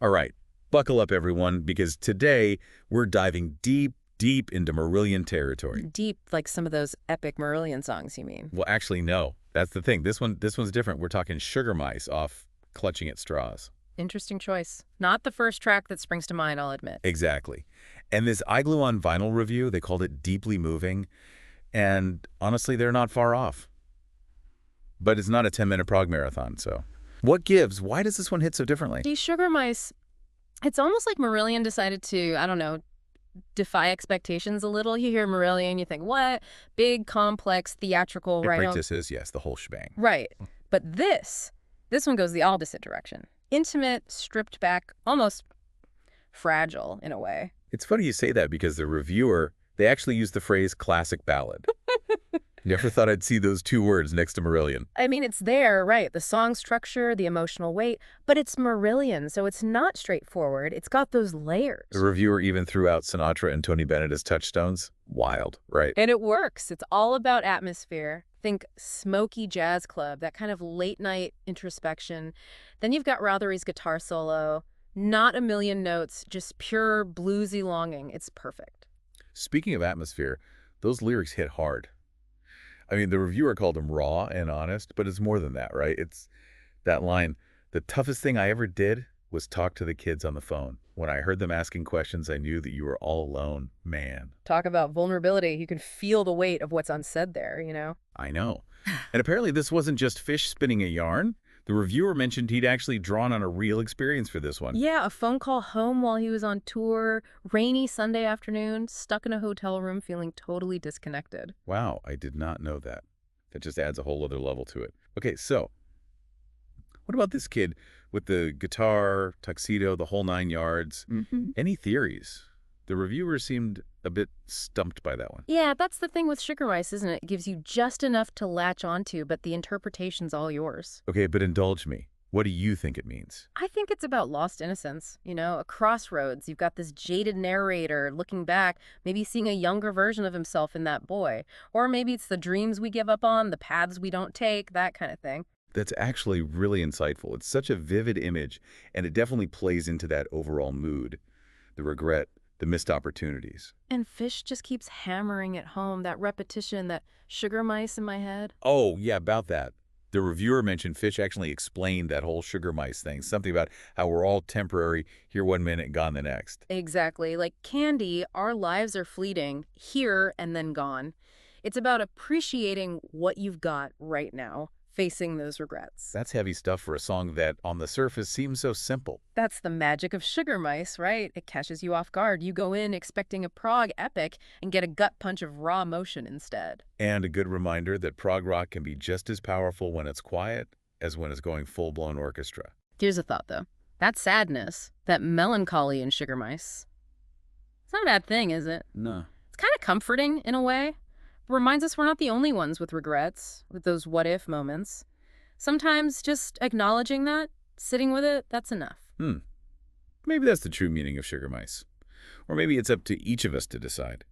All right, buckle up, everyone, because today we're diving deep, deep into Marillion territory. Deep, like some of those epic Marillion songs, you mean? Well, actually, no. That's the thing. This one's different. We're talking Sugar Mice off Clutching at Straws. Interesting choice. Not the first track that springs to mind, I'll admit. Exactly. And this iGlue on Vinyl review, they called it deeply moving. And honestly, they're not far off. But it's not a 10-minute prog marathon, so. What gives? Why does this one hit so differently? These Sugar Mice, it's almost like Marillion decided to, I don't know, defy expectations a little. You hear Marillion, you think, what? Big, complex, theatrical, right? Practices, yes, the whole shebang. Right. But this one goes the opposite direction. Intimate, stripped back, almost fragile in a way. It's funny you say that because the reviewer, they actually used the phrase classic ballad. Never thought I'd see those two words next to Marillion. I mean, it's there, right? The song structure, the emotional weight, but it's Marillion, so it's not straightforward. It's got those layers. The reviewer even threw out Sinatra and Tony Bennett as touchstones. Wild, right? And it works. It's all about atmosphere. Think smoky jazz club, that kind of late-night introspection. Then you've got Rothery's guitar solo. Not a million notes, just pure bluesy longing. It's perfect. Speaking of atmosphere, those lyrics hit hard. I mean, the reviewer called them raw and honest, but it's more than that, right? It's that line, the toughest thing I ever did was talk to the kids on the phone. When I heard them asking questions, I knew that you were all alone. Man. Talk about vulnerability. You can feel the weight of what's unsaid there, you know? I know. And apparently this wasn't just fish spinning a yarn. The reviewer mentioned he'd actually drawn on a real experience for this one. Yeah, a phone call home while he was on tour, rainy Sunday afternoon, stuck in a hotel room feeling totally disconnected. Wow, I did not know that. That just adds a whole other level to it. Okay, so what about this kid with the guitar, tuxedo, the whole 9 yards? Any theories? The reviewer seemed a bit stumped by that one. Yeah, that's the thing with Sugar Mice, isn't it? It gives you just enough to latch onto, but the interpretation's all yours. Okay, but indulge me. What do you think it means? I think it's about lost innocence, you know, a crossroads. You've got this jaded narrator looking back, maybe seeing a younger version of himself in that boy. Or maybe it's the dreams we give up on, the paths we don't take, that kind of thing. That's actually really insightful. It's such a vivid image, and it definitely plays into that overall mood, the regret, the missed opportunities. And Fish just keeps hammering it home, that repetition, that Sugar Mice in my head. Oh, yeah, about that. The reviewer mentioned Fish actually explained that whole Sugar Mice thing, something about how we're all temporary, here one minute, gone the next. Exactly. Like candy, our lives are fleeting, here and then gone. It's about appreciating what you've got right now, facing those regrets. That's heavy stuff for a song that, on the surface, seems so simple. That's the magic of Sugar Mice, right? It catches you off guard. You go in expecting a prog epic and get a gut punch of raw emotion instead. And a good reminder that prog rock can be just as powerful when it's quiet as when it's going full-blown orchestra. Here's a thought, though. That sadness, that melancholy in Sugar Mice, it's not a bad thing, is it? No. It's kind of comforting in a way. Reminds us we're not the only ones with regrets, with those what-if moments. Sometimes just acknowledging that, sitting with it, that's enough. Maybe that's the true meaning of Sugar Mice. Or maybe it's up to each of us to decide.